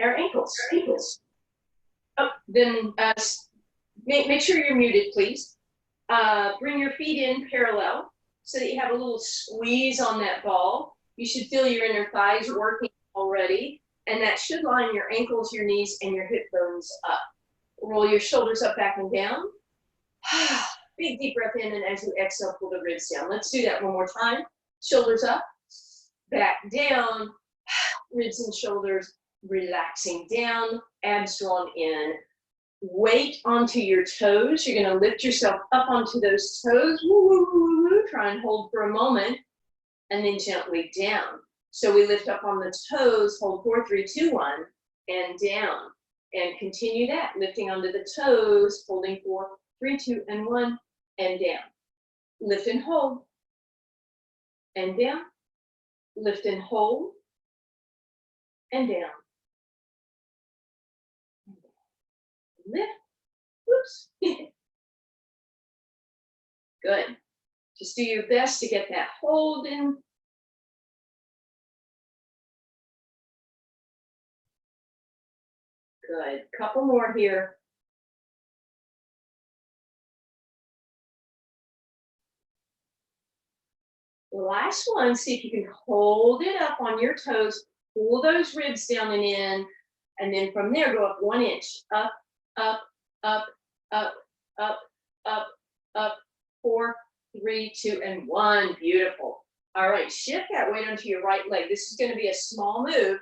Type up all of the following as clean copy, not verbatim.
our ankles. Oh, then make sure you're muted, please. Bring your feet in parallel so that you have a little squeeze on that ball. You should feel your inner thighs working already, and that should line your ankles, your knees, and your hip bones up. Roll your shoulders up, back, and down. Big deep breath in, and as you exhale, pull the ribs down. Let's do that one more time. Shoulders up, back down, ribs and shoulders relaxing down, abs drawn in. Weight onto your toes. You're going to lift yourself up onto those toes. Woo, woo, woo, woo. Try and hold for a moment, and then gently down. So we lift up on the toes, hold 4, 3, 2, 1, and down. And continue that, lifting onto the toes, holding 4, 3, 2, and 1, and down. Lift and hold, and down. Lift and hold, and down. Lift, whoops. Good. Just do your best to get that hold in. Good. Couple more here. The last one, see if you can hold it up on your toes, pull those ribs down and in, and then from there go up 1 inch. Up, up, up, up, up, up, up. 4, 3, 2, and 1. Beautiful. All right, shift that weight onto your right leg. This is going to be a small move.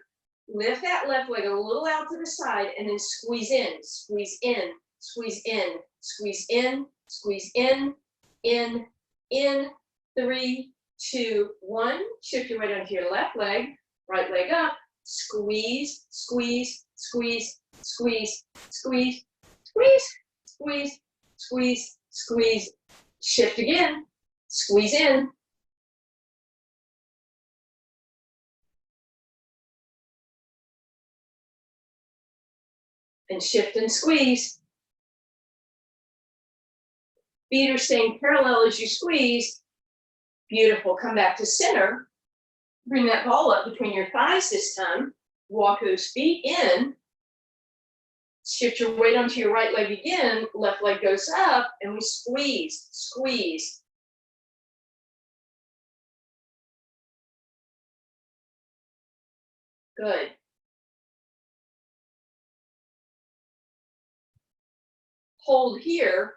Lift that left leg a little out to the side and then squeeze in, squeeze in, squeeze in, squeeze in, squeeze in. 3, 2, 1. Shift your weight onto your left leg, right leg up, squeeze, squeeze, squeeze, squeeze, squeeze, squeeze, squeeze, squeeze, squeeze. Shift again, squeeze in. And shift and squeeze. Feet are staying parallel as you squeeze. Beautiful. Come back to center. Bring that ball up between your thighs this time. Walk those feet in. Shift your weight onto your right leg again. Left leg goes up, and we squeeze, squeeze. Good. Hold here.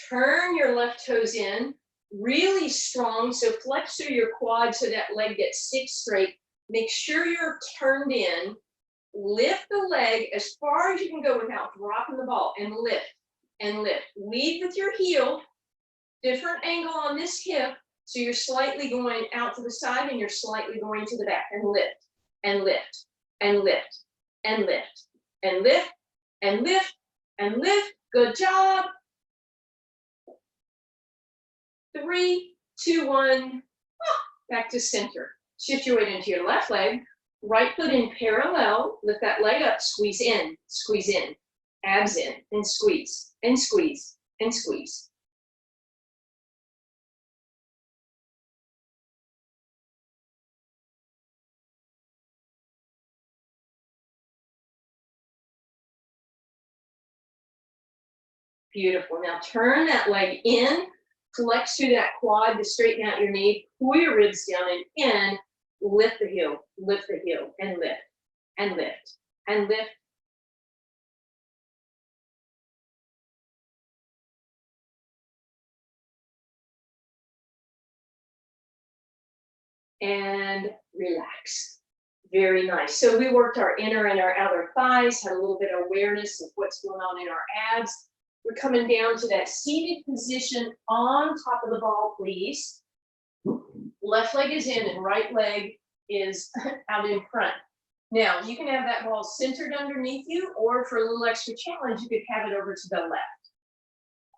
Turn your left toes in. Really strong, so flex through your quad so that leg gets 6 straight. Make sure you're turned in. Lift the leg as far as you can go without dropping the ball, and lift, and lift. Lead with your heel. Different angle on this hip, so you're slightly going out to the side and you're slightly going to the back, and lift, and lift, and lift, and lift, and lift, and lift, and lift. Good job. 3, 2, 1. Back to center. Shift your weight into your left leg. Right foot in parallel. Lift that leg up. Squeeze in. Squeeze in. Abs in. And squeeze. And squeeze. And squeeze. Beautiful. Now turn that leg in. Flex through that quad to straighten out your knee. Pull your ribs down and in. Lift the heel, and lift, and lift, and lift. And relax. Very nice. So we worked our inner and our outer thighs, had a little bit of awareness of what's going on in our abs. We're coming down to that seated position on top of the ball, please. Left leg is in and right leg is out in front. Now, you can have that ball centered underneath you, or for a little extra challenge, you could have it over to the left.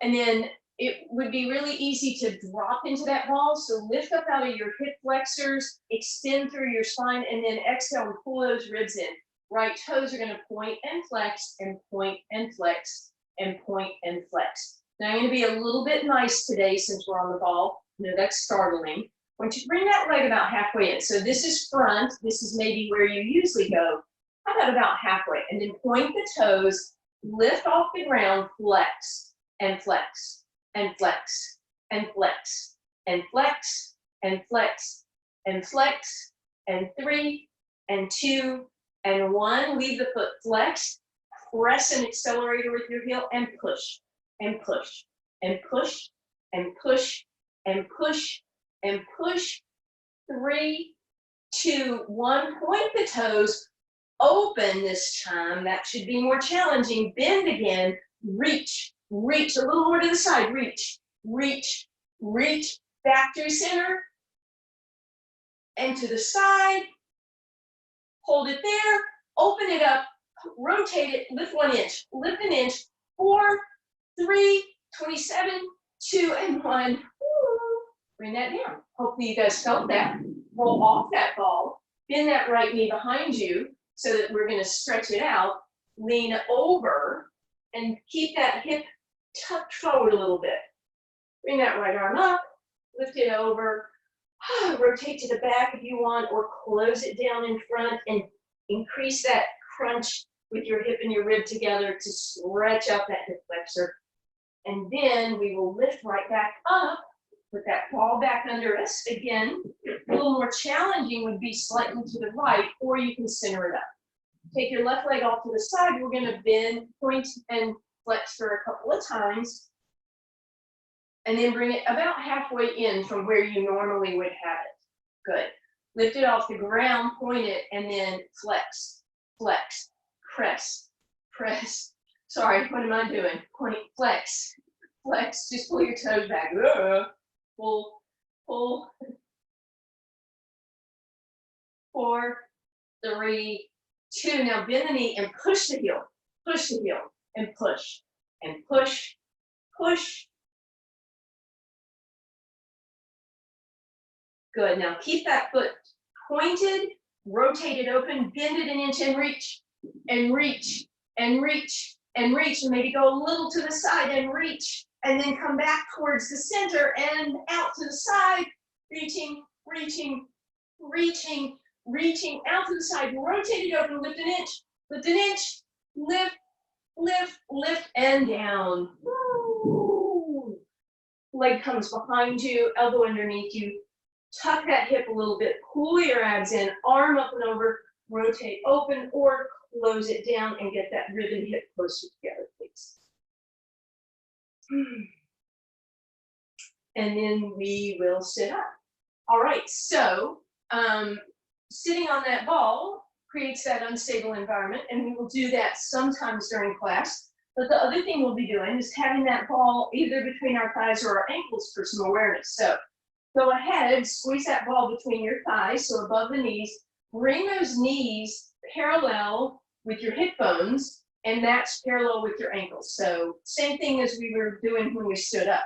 And then it would be really easy to drop into that ball. So lift up out of your hip flexors, extend through your spine, and then exhale and pull those ribs in. Right toes are going to point and flex, and point and flex, and point and flex. Now, I'm going to be a little bit nice today since we're on the ball. No, that's startling. I want you to bring that leg about halfway in. So this is front. This is maybe where you usually go. How about halfway? And then point the toes, lift off the ground, flex, and flex, and flex, and flex, and flex, and flex, and flex, and 3, and 2, and 1. Leave the foot flexed. Press an accelerator with your heel and push, and push, and push, and push, and push, and push. 3, 2, 1. Point the toes. Open this time. That should be more challenging. Bend again. Reach, reach. A little more to the side. Reach, reach, reach. Back through center. And to the side. Hold it there. Open it up. Rotate it. Lift 1 inch. Lift an inch. 4, 3, 27, 2, and 1. Bring that down. Hopefully you guys felt that. Roll off that ball. Bend that right knee behind you so that we're going to stretch it out. Lean over and keep that hip tucked forward a little bit. Bring that right arm up. Lift it over. Rotate to the back if you want, or close it down in front and increase that crunch with your hip and your rib together to stretch out that hip flexor. And then we will lift right back up. Put that ball back under us. Again, a little more challenging would be slightly to the right, or you can center it up. Take your left leg off to the side. We're going to bend, point, and flex for a couple of times. And then bring it about halfway in from where you normally would have it. Good. Lift it off the ground, point it, and then flex, flex, press, press. Sorry, what am I doing? Point, flex, flex. Just pull your toes back. Pull, pull. 4, 3, 2. Now bend the knee and push the heel, and push, and push, push. Good. Now keep that foot pointed, rotate it open, bend it an inch, and reach, and reach, and reach, and reach, and maybe go a little to the side and reach. And then come back towards the center and out to the side, reaching, reaching, reaching, reaching, out to the side, rotate it open, lift an inch, lift, lift, lift, and down. Woo. Leg comes behind you, elbow underneath you, tuck that hip a little bit, pull your abs in, arm up and over, rotate open, or close it down and get that rib and hip closer together, please. And then we will sit up. All right, so sitting on that ball creates that unstable environment, and we will do that sometimes during class. But the other thing we'll be doing is having that ball either between our thighs or our ankles for some awareness. So go ahead, squeeze that ball between your thighs, so above the knees. Bring those knees parallel with your hip bones, and that's parallel with your ankles. So same thing as we were doing when we stood up.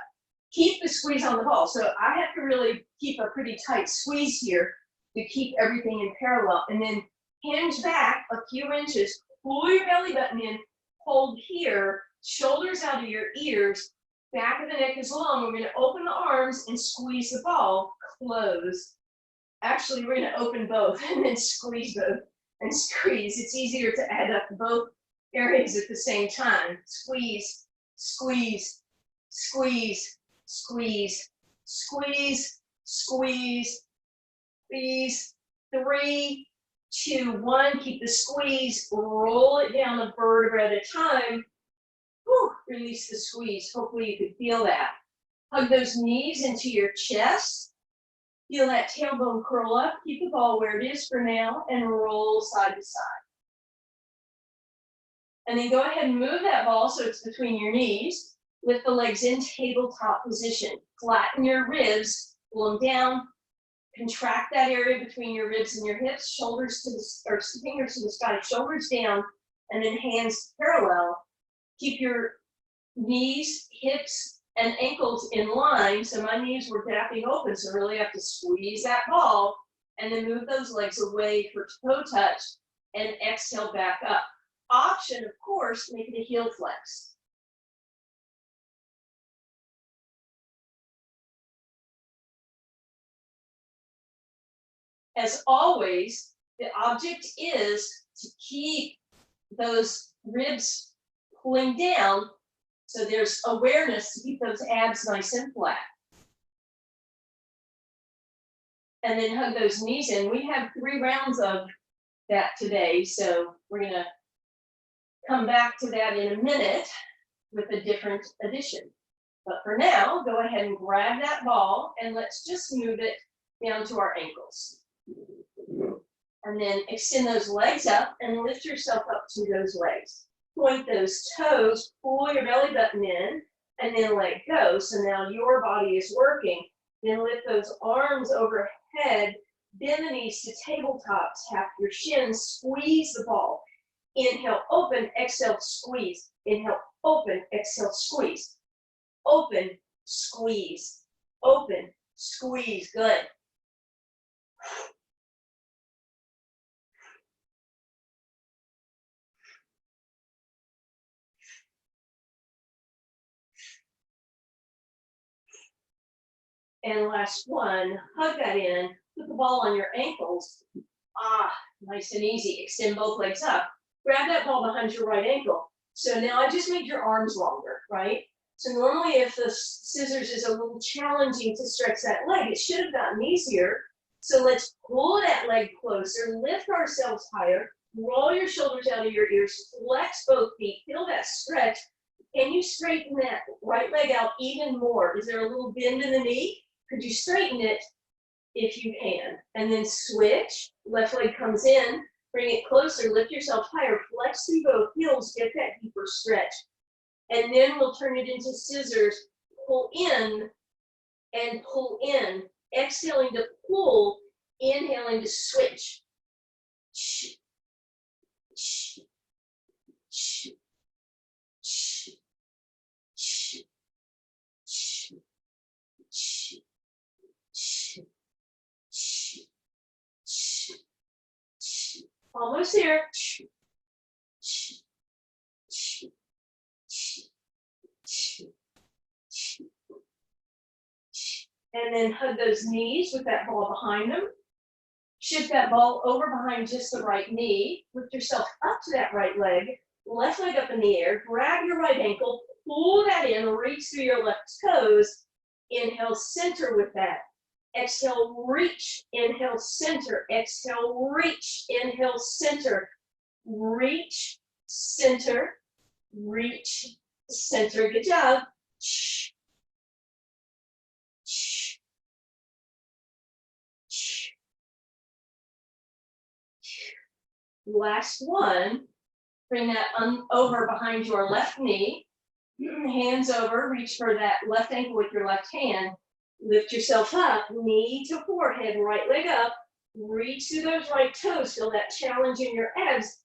Keep the squeeze on the ball. So I have to really keep a pretty tight squeeze here to keep everything in parallel. And then hinge back a few inches, pull your belly button in, hold here, shoulders out of your ears, back of the neck is long. We're going to open the arms and squeeze the ball, close. Actually, we're going to open both and then squeeze both and squeeze. It's easier to add up both areas at the same time. Squeeze, squeeze, squeeze, squeeze, squeeze, squeeze, squeeze. 3, 2, 1. Keep the squeeze. Roll it down a vertebra at a time. Whew, release the squeeze. Hopefully you could feel that. Hug those knees into your chest. Feel that tailbone curl up. Keep the ball where it is for now and roll side to side. And then go ahead and move that ball so it's between your knees. Lift the legs in tabletop position. Flatten your ribs, pull them down. Contract that area between your ribs and your hips. Shoulders to the, or fingers to the sky. Shoulders down, and then hands parallel. Keep your knees, hips, and ankles in line. So my knees were gapping open, so really have to squeeze that ball, and then move those legs away for toe touch, and exhale back up. Option, of course, make it a heel flex. As always, the object is to keep those ribs pulling down, so there's awareness to keep those abs nice and flat. And then hug those knees in. We have 3 rounds of that today, so we're gonna come back to that in a minute with a different addition. But for now, go ahead and grab that ball and let's just move it down to our ankles. And then extend those legs up and lift yourself up to those legs. Point those toes, pull your belly button in, and then let go. So now your body is working. Then lift those arms overhead, bend the knees to tabletop, tap your shins, squeeze the ball. Inhale, open, exhale, squeeze. Inhale, open, exhale, squeeze. Open, squeeze. Open, squeeze. Good. And last one, hug that in, put the ball on your ankles. Nice and easy. Extend both legs up. Grab that ball behind your right ankle. So now I just made your arms longer, right? So normally if the scissors is a little challenging to stretch that leg, it should have gotten easier. So let's pull that leg closer, lift ourselves higher, roll your shoulders out of your ears, flex both feet, feel that stretch. Can you straighten that right leg out even more? Is there a little bend in the knee? Could you straighten it if you can? And then switch, left leg comes in, bring it closer, lift yourself higher, flex through both heels, get that deeper stretch. And then we'll turn it into scissors, pull in and pull in, exhaling to pull, inhaling to switch. Almost there. And then hug those knees with that ball behind them. Shift that ball over behind just the right knee. Lift yourself up to that right leg. Left leg up in the air. Grab your right ankle. Pull that in. Reach through your left toes. Inhale, center with that. Exhale, reach. Inhale, center. Exhale, reach. Inhale, center. Reach, center. Reach, center. Good job. Last one. Bring that over behind your left knee. Hands over. Reach for that left ankle with your left hand. Lift yourself up, knee to forehead, right leg up. Reach through those right toes. Feel that challenge in your abs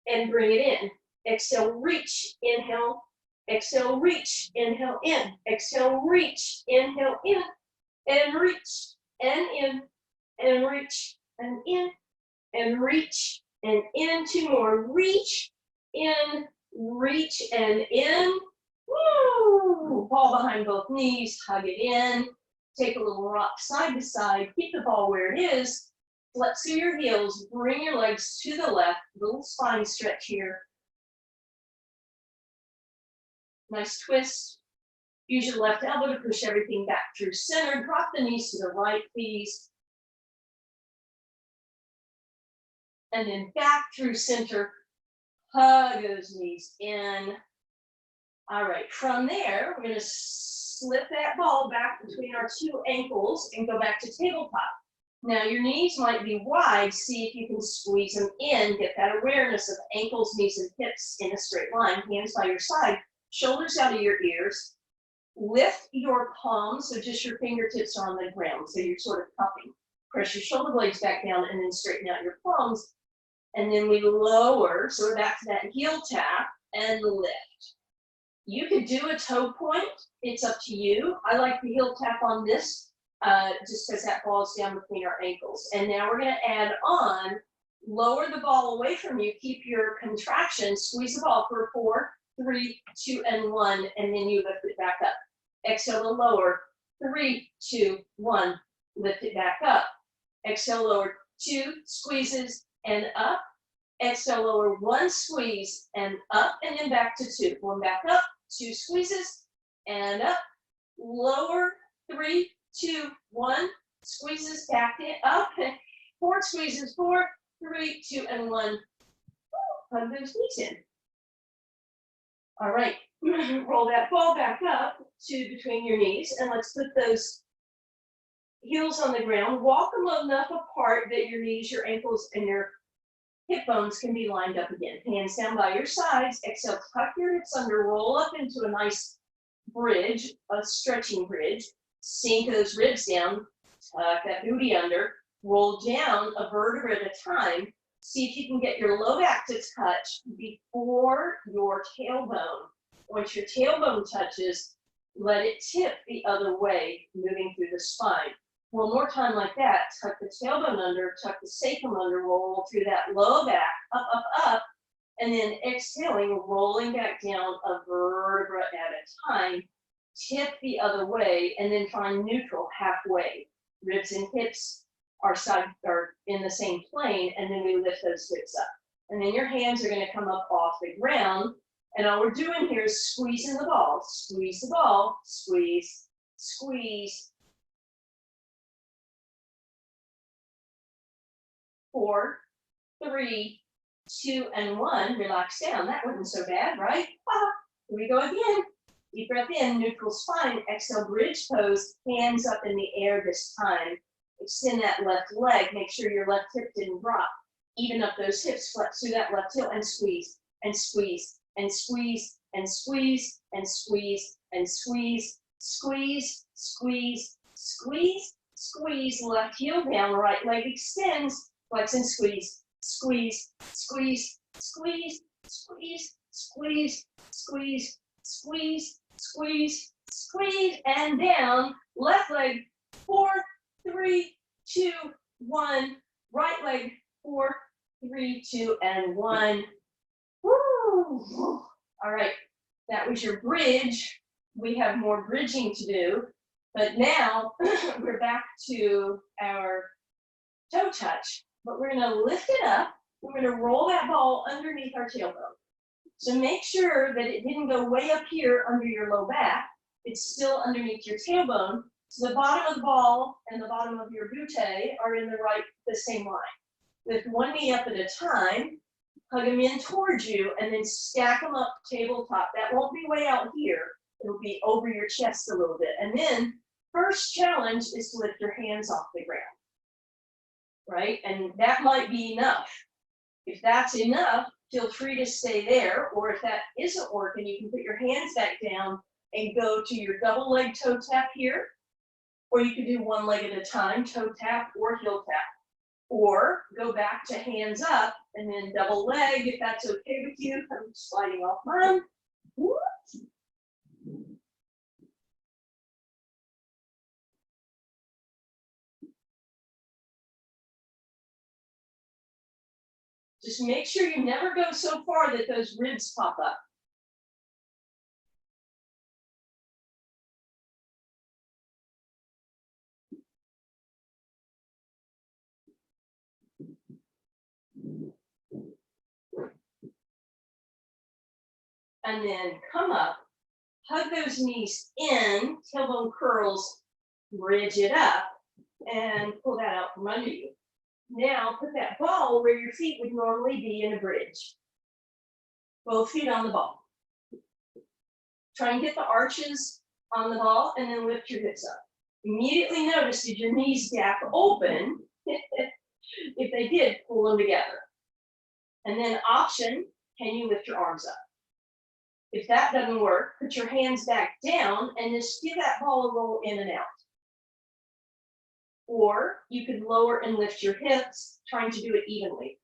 and bring it in. Exhale, reach, inhale. Exhale, reach, inhale, in. Exhale, reach, inhale, in. And reach, and in. And reach, and in. And reach, and in. 2 more. Reach, in, reach, and in. Woo! Ball behind both knees, hug it in. Take a little rock side to side. Keep the ball where it is. Flex through your heels. Bring your legs to the left. Little spine stretch here. Nice twist. Use your left elbow to push everything back through center. Drop the knees to the right, please. And then back through center. Hug those knees in. All right, from there, we're going to slip that ball back between our 2 ankles and go back to tabletop. Now your knees might be wide. See if you can squeeze them in. Get that awareness of ankles, knees, and hips in a straight line. Hands by your side. Shoulders out of your ears. Lift your palms, so just your fingertips are on the ground. So you're sort of cupping. Press your shoulder blades back down and then straighten out your palms. And then we lower, so we're back to that heel tap and lift. You could do a toe point. It's up to you. I like the heel tap on this just because that falls down between our ankles. And now we're going to add on, lower the ball away from you. Keep your contraction. Squeeze the ball for 4, 3, 2, and 1. And then you lift it back up. Exhale to lower. 3, 2, 1. Lift it back up. Exhale, lower. 2 squeezes and up. Exhale, lower, one squeeze, and up, and then back to two. One back up, two squeezes, and up, lower, 3, 2, 1, squeezes, back in, up, 4 squeezes, 4, 3, 2, and 1. Hug those knees in. All right, roll that ball back up to between your knees, and let's put those heels on the ground. Walk them enough apart that your knees, your ankles, and your hip bones can be lined up again. Hands down by your sides. Exhale, tuck your hips under, roll up into a nice bridge, a stretching bridge. Sink those ribs down, tuck that booty under, roll down a vertebra at a time. See if you can get your low back to touch before your tailbone. Once your tailbone touches, let it tip the other way, moving through the spine. One more time like that, tuck the tailbone under, tuck the sacrum under, roll through that low back, up, up, up, and then exhaling, rolling back down a vertebra at a time, tip the other way, and then find neutral halfway. Ribs and hips are in the same plane, and then we lift those hips up. And then your hands are going to come up off the ground, and all we're doing here is squeezing the ball. Squeeze the ball, squeeze, squeeze. 4, 3, 2, and 1. Relax down. That wasn't so bad, right? Here we go again. Deep breath in, neutral spine. Exhale, bridge pose. Hands up in the air this time. Extend that left leg. Make sure your left hip didn't drop. Even up those hips. Flex through that left heel and squeeze, and squeeze, and squeeze, and squeeze, and squeeze, and squeeze, squeeze, squeeze, squeeze, squeeze. Left heel down, right leg extends. Flex and squeeze, squeeze, squeeze, squeeze, squeeze, squeeze, squeeze, squeeze, squeeze, squeeze, and down. Left leg, 4, 3, 2, 1. Right leg, 4, 3, 2, and 1. Woo! All right, that was your bridge. We have more bridging to do, but now we're back to our toe touch. But we're going to lift it up. We're going to roll that ball underneath our tailbone. So make sure that it didn't go way up here under your low back. It's still underneath your tailbone. So the bottom of the ball and the bottom of your butte are in the same line. Lift one knee up at a time, hug them in towards you, and then stack them up tabletop. That won't be way out here. It'll be over your chest a little bit. And then first challenge is to lift your hands off the ground. Right? And that might be enough. If that's enough, feel free to stay there. Or if that isn't working, you can put your hands back down and go to your double leg toe tap here. Or you can do one leg at a time, toe tap or heel tap. Or go back to hands up and then double leg if that's okay with you. I'm sliding off mine. Whoop. Just make sure you never go so far that those ribs pop up. And then come up, hug those knees in, tailbone curls, bridge it up, and pull that out from under you. Now put that ball where your feet would normally be in a bridge. Both feet on the ball. Try and get the arches on the ball and then lift your hips up. Immediately notice, did your knees gap open? If they did, pull them together. And then option, can you lift your arms up? If that doesn't work, put your hands back down and just give that ball a roll in and out. Or you could lower and lift your hips, trying to do it evenly.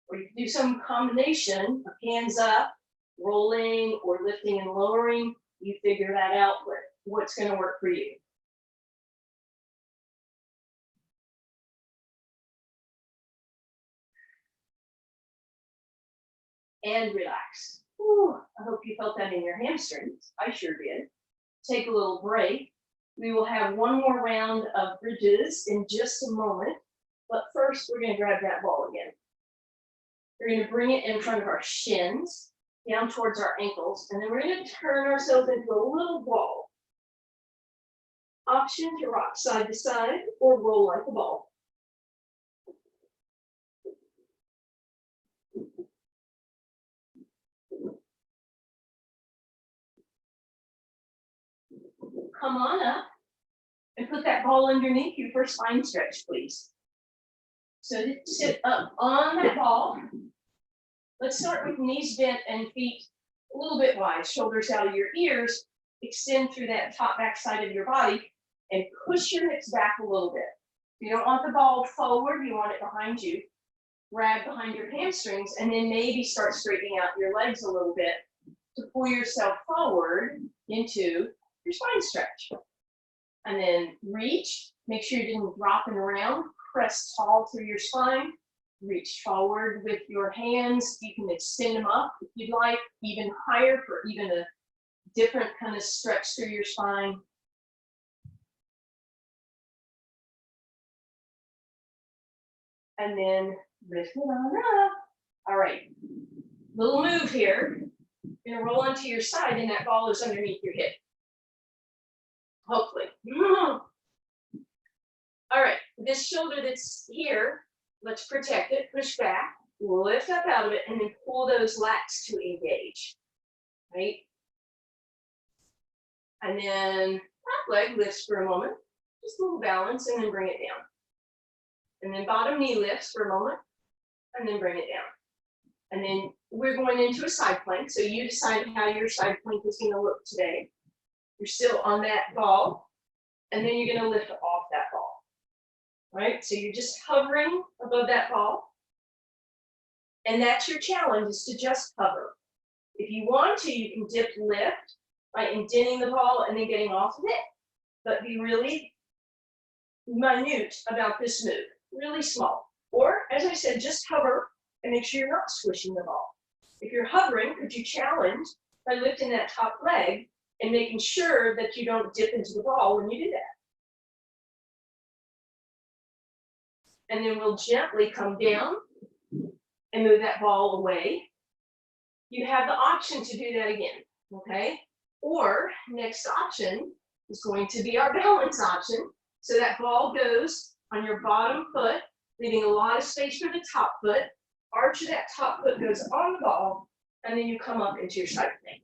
Or you could do some combination of hands up, rolling, or lifting and lowering. You figure that out, what's going to work for you. And relax. Whew, I hope you felt that in your hamstrings. I sure did. Take a little break. We will have one more round of bridges in just a moment, but first we're going to grab that ball again. We're going to bring it in front of our shins, down towards our ankles, and then we're going to turn ourselves into a little ball. Option to rock side to side or roll like a ball. Come on up and put that ball underneath you for a spine stretch, please. So to sit up on that ball. Let's start with knees bent and feet a little bit wide, shoulders out of your ears, extend through that top back side of your body, and push your hips back a little bit. You don't want the ball forward, you want it behind you. Grab behind your hamstrings, and then maybe start straightening out your legs a little bit to pull yourself forward into your spine stretch. And then reach, make sure you didn't drop it around, press tall through your spine. Reach forward with your hands. You can extend them up if you'd like, even higher for even a different kind of stretch through your spine. And then lift it on up. All right, little move here. You're gonna roll onto your side and that ball is underneath your hip. Hopefully. All right, this shoulder that's here, let's protect it, push back, lift up out of it, and then pull those lats to engage, right? And then top leg lifts for a moment, just a little balance, and then bring it down. And then bottom knee lifts for a moment, and then bring it down. And then we're going into a side plank, so you decide how your side plank is gonna look today. You're still on that ball, and then you're gonna lift off that ball, right? So you're just hovering above that ball. And that's your challenge, is to just hover. If you want to, you can dip lift by indenting the ball and then getting off of it, but be really minute about this move, really small. Or, as I said, just hover and make sure you're not squishing the ball. If you're hovering, could you challenge by lifting that top leg and making sure that you don't dip into the ball when you do that? And then we'll gently come down and move that ball away. You have the option to do that again, okay? Or next option is going to be our balance option. So that ball goes on your bottom foot, leaving a lot of space for the top foot. Arch of that top foot goes on the ball, and then you come up into your side plank.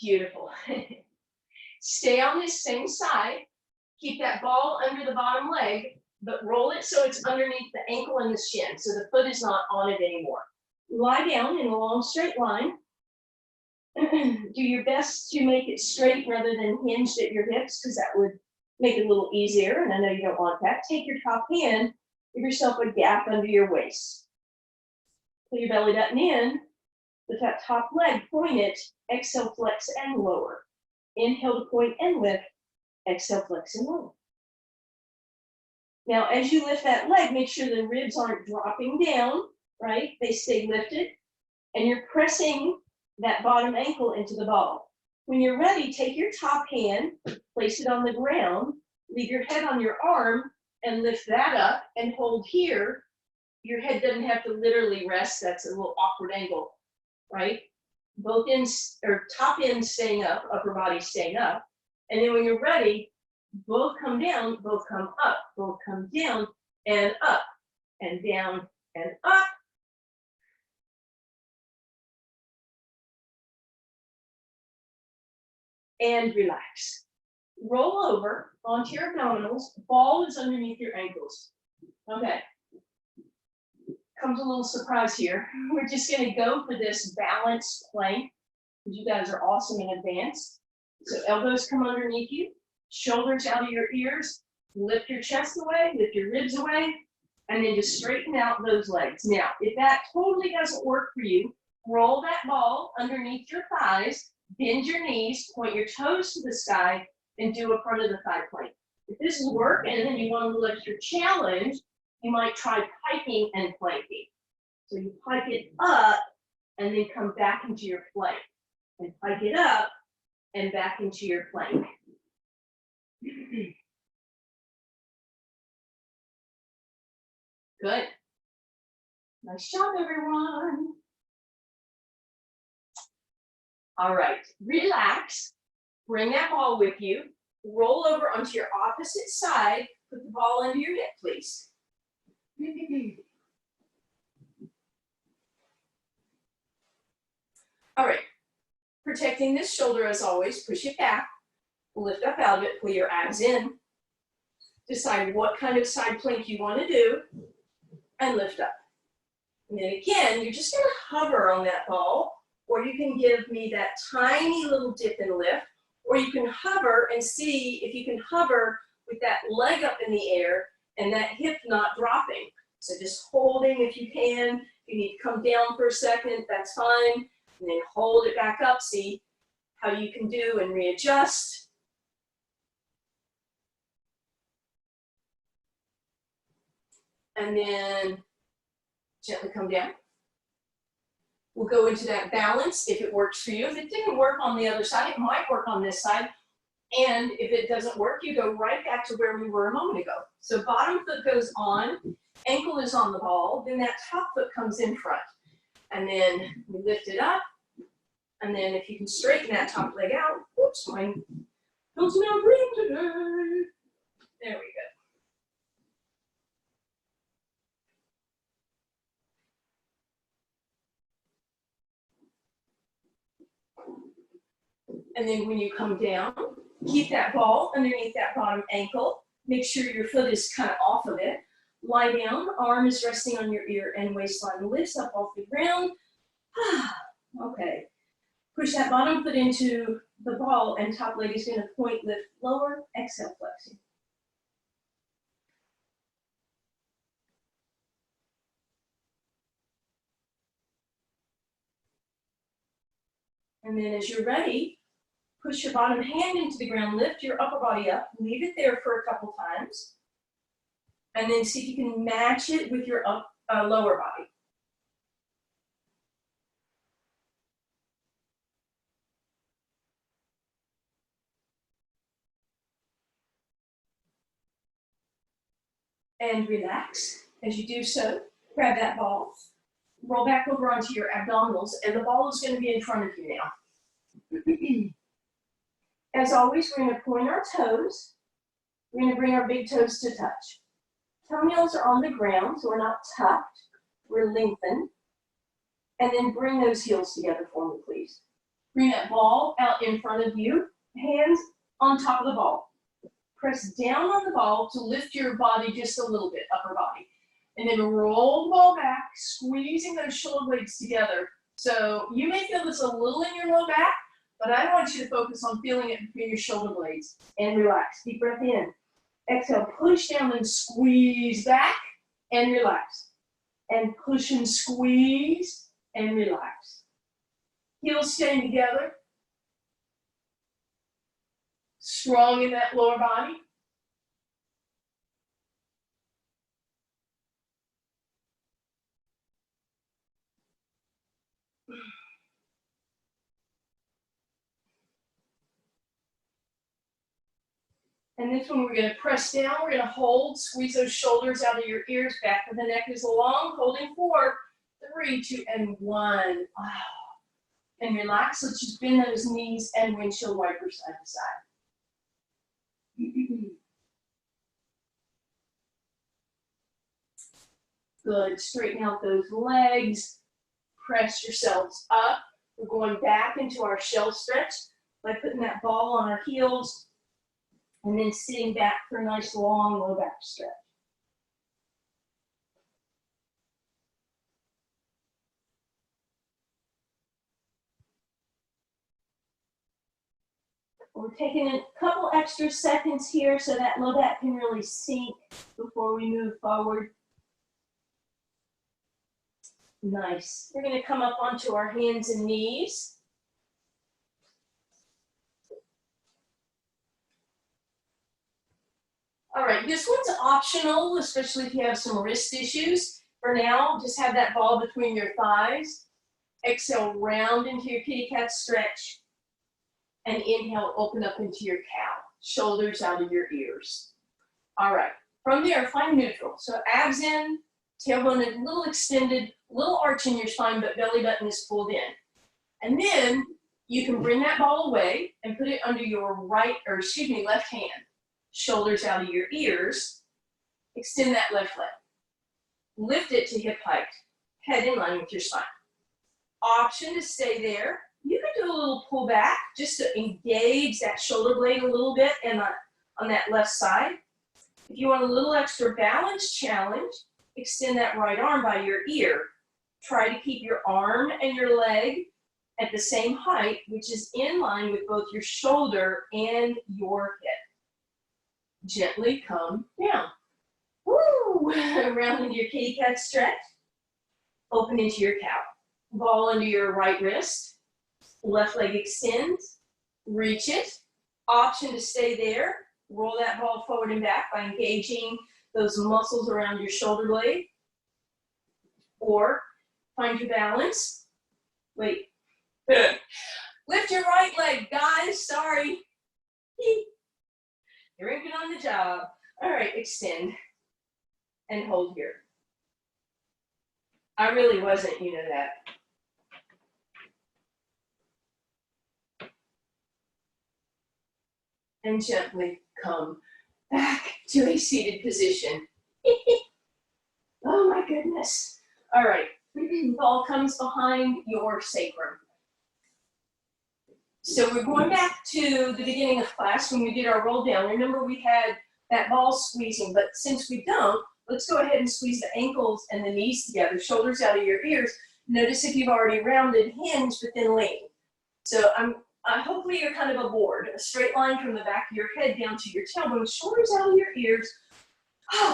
Beautiful. Stay on this same side. Keep that ball under the bottom leg, but roll it so it's underneath the ankle and the shin, so the foot is not on it anymore. Lie down in a long straight line. Do your best to make it straight rather than hinged at your hips, because that would make it a little easier, and I know you don't want that. Take your top hand, give yourself a gap under your waist. Put your belly button in, with that top leg pointed, exhale, flex, and lower. Inhale to point and lift, exhale, flex, and lower. Now, as you lift that leg, make sure the ribs aren't dropping down, right? They stay lifted, and you're pressing that bottom ankle into the ball. When you're ready, take your top hand, place it on the ground, leave your head on your arm, and lift that up and hold here. Your head doesn't have to literally rest. That's a little awkward angle, right? Both ends, or top end staying up, upper body staying up. And then when you're ready, both come down, both come up, both come down and up, and down and up. And relax. Roll over onto your abdominals. Ball is underneath your ankles. Okay. Comes a little surprise here. We're just going to go for this balanced plank, because you guys are awesome in advance. So elbows come underneath you, shoulders out of your ears, lift your chest away, lift your ribs away, and then just straighten out those legs. Now, if that totally doesn't work for you, roll that ball underneath your thighs, bend your knees, point your toes to the sky, and do a front of the thigh plank. If this is working and you want to lift your challenge, you might try piking and planking. So you pike it up and then come back into your plank. And I get up and back into your plank. Good. Nice job, everyone. All right, relax. Bring that ball with you. Roll over onto your opposite side. Put the ball under your hip, please. All right, protecting this shoulder as always, push it back, lift up out of it, pull your abs in. Decide what kind of side plank you want to do, and lift up. And then again, you're just gonna hover on that ball, or you can give me that tiny little dip and lift, or you can hover and see if you can hover with that leg up in the air and that hip not dropping. So just holding if you can. If you need to come down for a second, that's fine. And then hold it back up, see how you can do and readjust. And then gently come down. We'll go into that balance if it works for you. If it didn't work on the other side, it might work on this side. And if it doesn't work, you go right back to where we were a moment ago. So bottom foot goes on, ankle is on the ball, then that top foot comes in front. And then we lift it up. And then if you can straighten that top leg out, whoops, mine feels now green today. There we go. And then when you come down, keep that ball underneath that bottom ankle. Make sure your foot is kind of off of it. Lie down, arm is resting on your ear and waistline lifts up off the ground. Okay. Push that bottom foot into the ball and top leg is going to point, lift, lower, exhale, flexing. And then as you're ready, push your bottom hand into the ground, lift your upper body up, leave it there for a couple times, and then see if you can match it with your lower body. And relax. As you do so, grab that ball, roll back over onto your abdominals, and the ball is going to be in front of you now. As always, we're going to point our toes. We're going to bring our big toes to touch. Toenails are on the ground, so we're not tucked. We're lengthened. And then bring those heels together for me, please. Bring that ball out in front of you, hands on top of the ball. Press down on the ball to lift your body just a little bit, upper body. And then roll the ball back, squeezing those shoulder blades together. So you may feel this a little in your low back, but I want you to focus on feeling it between your shoulder blades. And relax. Deep breath in. Exhale, push down and squeeze back and relax. And push and squeeze and relax. Heels staying together. Strong in that lower body. And this one we're going to press down, we're going to hold, squeeze those shoulders out of your ears, back of the neck is long, holding 4, 3, 2, and 1. Wow. And relax, let's just bend those knees and windshield wiper side to side. Good, straighten out those legs, press yourselves up. We're going back into our shell stretch by putting that ball on our heels and then sitting back for a nice long low back stretch. We're taking a couple extra seconds here so that low back can really sink before we move forward. Nice. We're going to come up onto our hands and knees. All right, this one's optional, especially if you have some wrist issues. For now, just have that ball between your thighs Exhale, round into your kitty cat stretch. And inhale, open up into your cow. Shoulders out of your ears. All right, from there, find neutral. So abs in, tailbone a little extended, little arch in your spine, but belly button is pulled in. And then you can bring that ball away and put it under your left hand. Shoulders out of your ears. Extend that left leg. Lift it to hip height. Head in line with your spine. Option to stay there. You can do a little pull back just to engage that shoulder blade a little bit and on that left side. If you want a little extra balance challenge, extend that right arm by your ear. Try to keep your arm and your leg at the same height, which is in line with both your shoulder and your hip. Gently come down. Woo! Round into your kitty cat stretch. Open into your cow. Ball under your right wrist. Left leg extends. Reach it. Option to stay there. Roll that ball forward and back by engaging those muscles around your shoulder blade. Or find your balance. Wait. Lift your right leg, guys. Sorry. You're in good on the job. All right, extend. And hold here. I really wasn't, you know that. And gently come back to a seated position. Oh my goodness. All right, ball comes behind your sacrum. So we're going back to the beginning of class when we did our roll down. Remember we had that ball squeezing, but since we don't, let's go ahead and squeeze the ankles and the knees together, shoulders out of your ears. Notice if you've already rounded, hinge, but then lean. So hopefully you're kind of a board, a straight line from the back of your head down to your tailbone, shoulders out of your ears.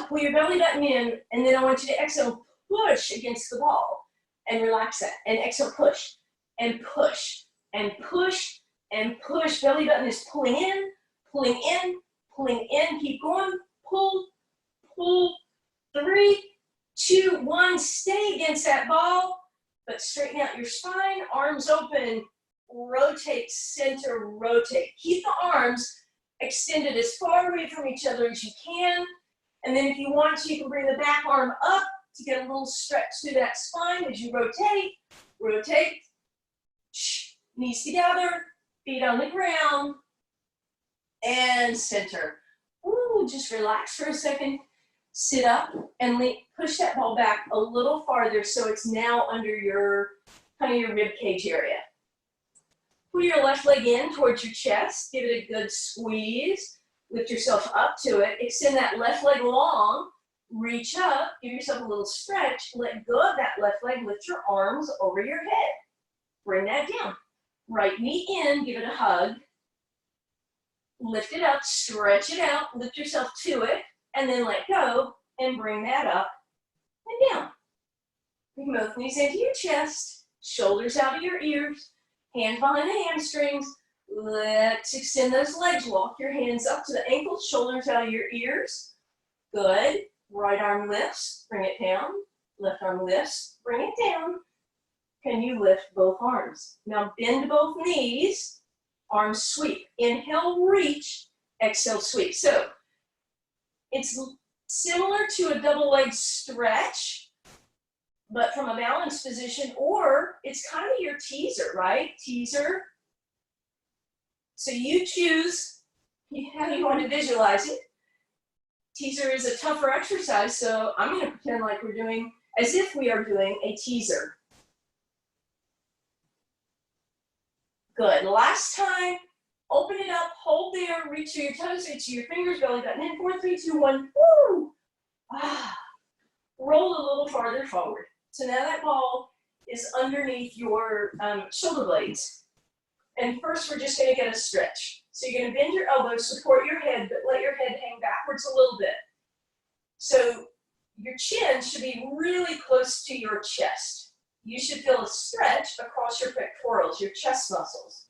Pull your belly button in, and then I want you to exhale, push against the ball, and relax that. And exhale, push, and push, and push, and push. Belly button is pulling in, pulling in, pulling in. Keep going. Pull, pull. 3, 2, 1. Stay against that ball, but straighten out your spine. Arms open. Rotate, center, rotate. Keep the arms extended as far away from each other as you can. And then if you want to, you can bring the back arm up to get a little stretch through that spine as you rotate. Rotate. Knees together, feet on the ground, and center. Ooh, just relax for a second. Sit up and push that ball back a little farther so it's now under your kind of your rib cage area. Pull your left leg in towards your chest. Give it a good squeeze. Lift yourself up to it. Extend that left leg long. Reach up. Give yourself a little stretch. Let go of that left leg. Lift your arms over your head. Bring that down. Right knee in. Give it a hug. Lift it up. Stretch it out. Lift yourself to it. And then let go and bring that up and down. Bring both knees into your chest. Shoulders out of your ears. Hands behind the hamstrings. Let's extend those legs. Walk your hands up to the ankles, shoulders out of your ears. Good. Right arm lifts, bring it down. Left arm lifts, bring it down. Can you lift both arms? Now bend both knees, arms sweep. Inhale, reach, exhale, sweep. So it's similar to a double leg stretch, but from a balanced position, or it's kind of your teaser, right? Teaser. So you choose how you want to visualize it. Teaser is a tougher exercise, so I'm going to pretend like we're doing, as if we are doing a teaser. Good. Last time, open it up, hold there, reach to your toes, reach to your fingers, belly button in. 4, 3, 2, 1. Woo! Roll a little farther forward. So now that ball is underneath your shoulder blades. And first we're just going to get a stretch. So you're going to bend your elbows, support your head, but let your head hang backwards a little bit. So your chin should be really close to your chest. You should feel a stretch across your pectorals, your chest muscles.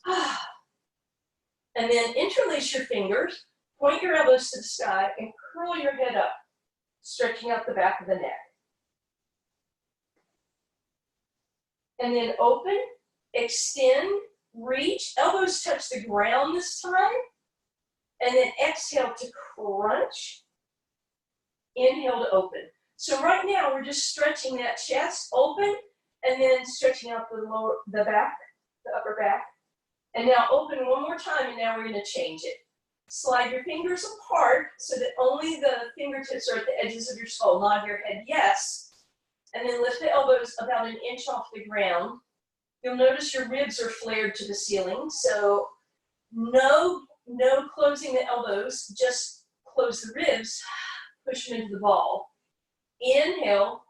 And then interlace your fingers, point your elbows to the sky, and curl your head up, stretching out the back of the neck. And then open, extend, reach, elbows touch the ground this time. And then exhale to crunch. Inhale to open. So right now we're just stretching that chest open and then stretching out the back, the upper back. And now open one more time, and now we're going to change it. Slide your fingers apart so that only the fingertips are at the edges of your skull. Nod your head yes. And then lift the elbows about an inch off the ground. You'll notice your ribs are flared to the ceiling. So no closing the elbows, just close the ribs, push them into the ball. Inhale,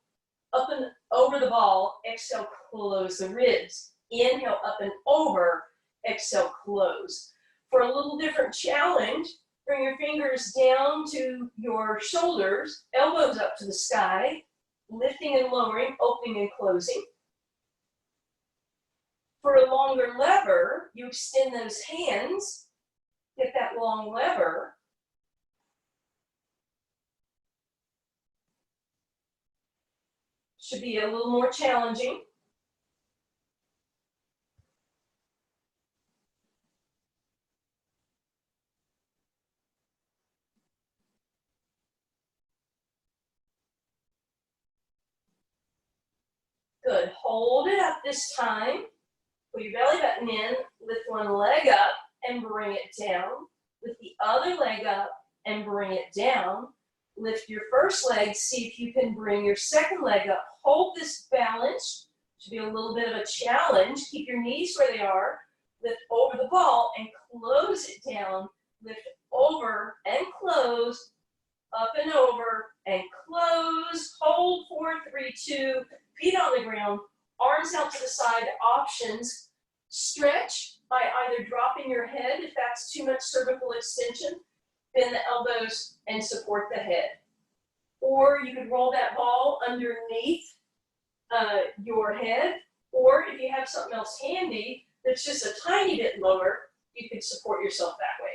up and over the ball. Exhale, close the ribs. Inhale, up and over. Exhale, close. For a little different challenge, bring your fingers down to your shoulders, elbows up to the sky, lifting and lowering, opening and closing. For a longer lever, you extend those hands, get that long lever. Should be a little more challenging. Good, hold it up this time. Put your belly button in, lift one leg up and bring it down. Lift the other leg up and bring it down. Lift your first leg, see if you can bring your second leg up. Hold this balance, should be a little bit of a challenge. Keep your knees where they are. Lift over the ball and close it down. Lift over and close, up and over and close. Hold 4, 3, 2, feet on the ground, arms out to the side. Options, stretch by either dropping your head if that's too much cervical extension, bend the elbows and support the head. Or you could roll that ball underneath your head, or if you have something else handy that's just a tiny bit lower, you could support yourself that way.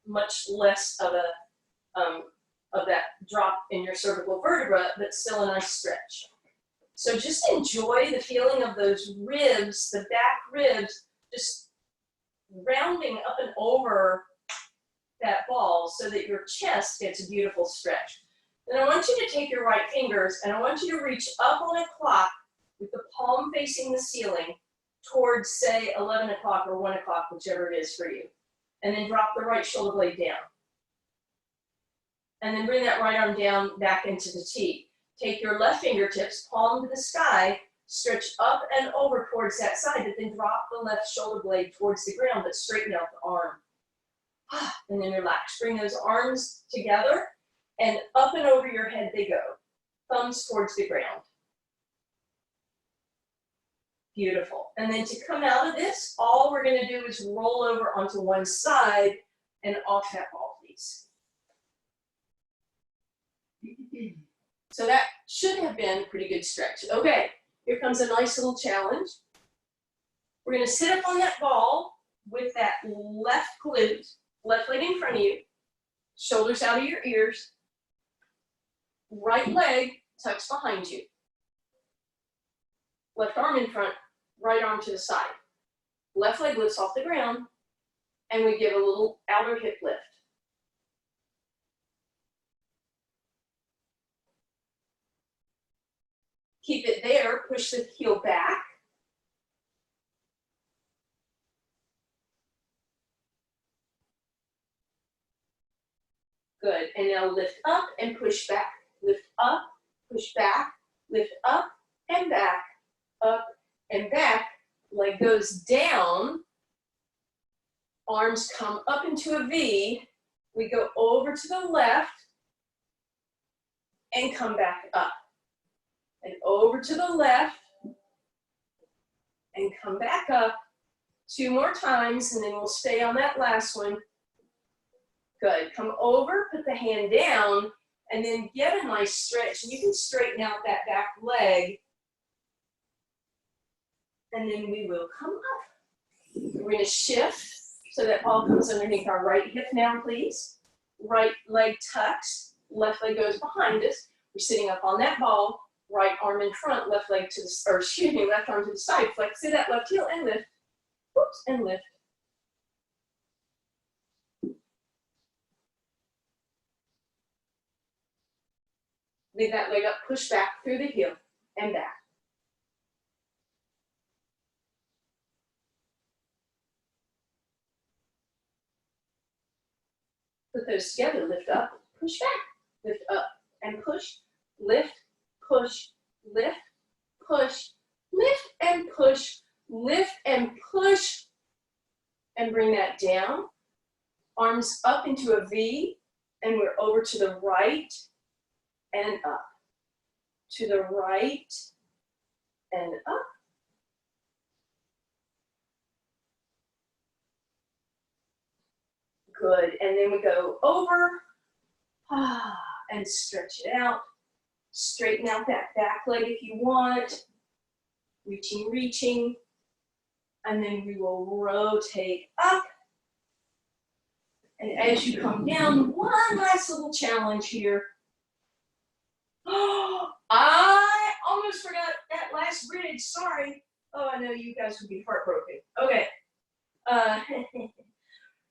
Much less of that drop in your cervical vertebra, but still a nice stretch. So just enjoy the feeling of those ribs, the back ribs, just rounding up and over that ball so that your chest gets a beautiful stretch. Then I want you to take your right fingers and I want you to reach up on a clock with the palm facing the ceiling towards, say, 11 o'clock or 1 o'clock, whichever it is for you. And then drop the right shoulder blade down. And then bring that right arm down back into the T. Take your left fingertips, palm to the sky, stretch up and over towards that side, but then drop the left shoulder blade towards the ground, but straighten out the arm. And then relax. Bring those arms together and up and over your head they go. Thumbs towards the ground. Beautiful. And then to come out of this, all we're going to do is roll over onto one side and off that ball, please. So that should have been a pretty good stretch. Okay, here comes a nice little challenge. We're going to sit up on that ball with that left glute, left leg in front of you, shoulders out of your ears, right leg tucks behind you, left arm in front, right arm to the side. Left leg lifts off the ground, and we give a little outer hip lift. Keep it there, push the heel back. Good, and now lift up and push back. Lift up, push back, lift up and back, up and back. Leg goes down, arms come up into a V. We go over to the left and come back up. And over to the left and come back up. 2 more times and then we'll stay on that last one. Good, come over, put the hand down and then get a nice stretch. And you can straighten out that back leg. And then we will come up. We're going to shift so that ball comes underneath our right hip now, please. Right leg tucks, left leg goes behind us. We're sitting up on that ball. Right arm in front, left leg to the, or excuse me, left arm to the side. Flex through that left heel and lift. Whoops, and lift. Leave that leg up, push back through the heel and back. Put those together, lift up, push back, lift up and push, lift, push, lift, push, lift and push, lift and push, and bring that down. Arms up into a V, and we're over to the right and up. To the right and up. Good, and then we go over, and stretch it out. Straighten out that back leg if you want. Reaching, reaching. And then we will rotate up. And as you come down, one last little challenge here. I almost forgot that last bridge, sorry. Oh, I know you guys would be heartbroken. Okay.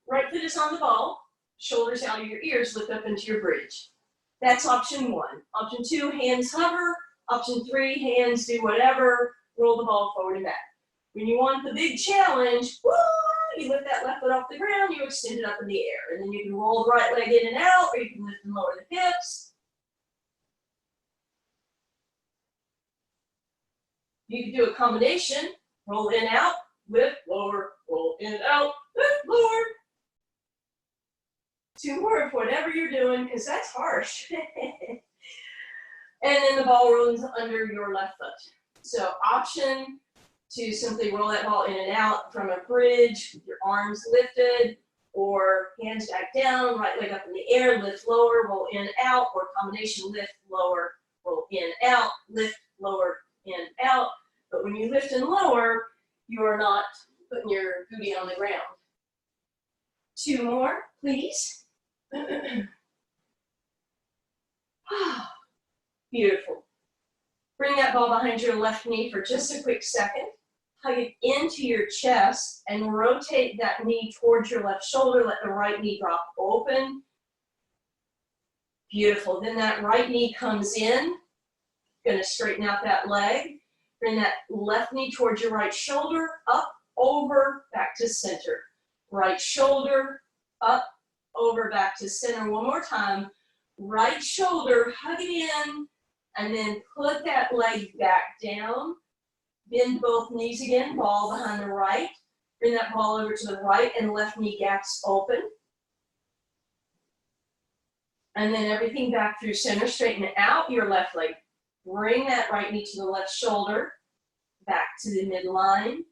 Right foot is on the ball, shoulders out of your ears, lift up into your bridge. That's option 1. Option 2, hands hover. Option 3, hands do whatever, roll the ball forward and back. When you want the big challenge, woo, you lift that left foot off the ground, you extend it up in the air, and then you can roll the right leg in and out, or you can lift and lower the hips. You can do a combination, roll in, out, lift, lower, roll in, out, lift, lower. 2 more of whatever you're doing, because that's harsh. And then the ball rolls under your left foot. So option to simply roll that ball in and out from a bridge, with your arms lifted, or hands back down, right leg up in the air, lift lower, roll in, out, or combination lift, lower, roll in, out, lift, lower, in, out. But when you lift and lower, you are not putting your booty on the ground. 2 more, please. Beautiful. Bring that ball behind your left knee for just a quick second. Hug it into your chest and rotate that knee towards your left shoulder. Let the right knee drop open. Beautiful. Then that right knee comes in. Going to straighten out that leg. Bring that left knee towards your right shoulder, up, over, back to center. Right shoulder, up, over, back to center. One more time. Right shoulder, hug it in, and then put that leg back down. Bend both knees again, ball behind the right. Bring that ball over to the right and left knee gaps open. And then everything back through center. Straighten out your left leg. Bring that right knee to the left shoulder, back to the midline,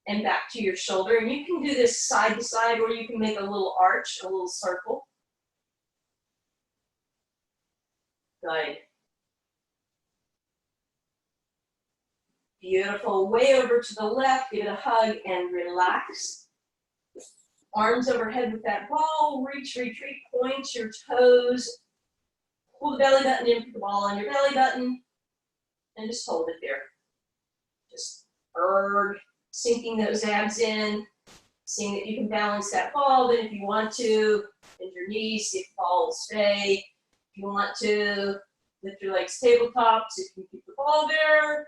and back to your shoulder. And you can do this side to side, or you can make a little arch, a little circle. Good. Beautiful. Way over to the left, give it a hug and relax. Arms overhead with that ball. Reach, retreat, point your toes. Pull the belly button in, put the ball on your belly button, and just hold it there. Just sinking those abs in, seeing that you can balance that ball. Then if you want to, bend your knees, see if the ball will stay. If you want to, lift your legs tabletop, so you can keep the ball there.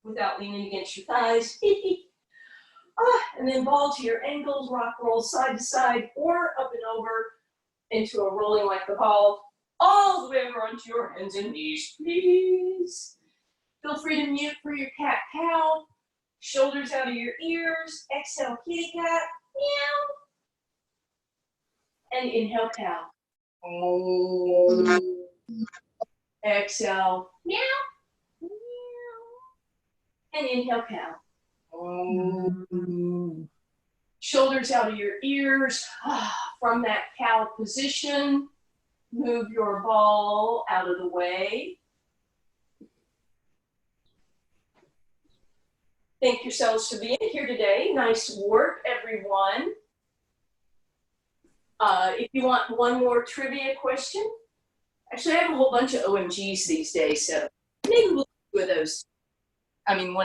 Without leaning against your thighs. And then ball to your ankles, rock roll side to side or up and over into a rolling like the ball, all the way over onto your hands and knees, please. Feel free to mute for your cat-cow. Shoulders out of your ears. Exhale, kitty cat. Meow. And inhale, cow. Exhale, meow. And inhale, cow. Shoulders out of your ears. From that cow position, move your ball out of the way. Thank yourselves for being here today. Nice work, everyone. If you want one more trivia question, actually I have a whole bunch of OMGs these days, so maybe we'll do those. I mean, one of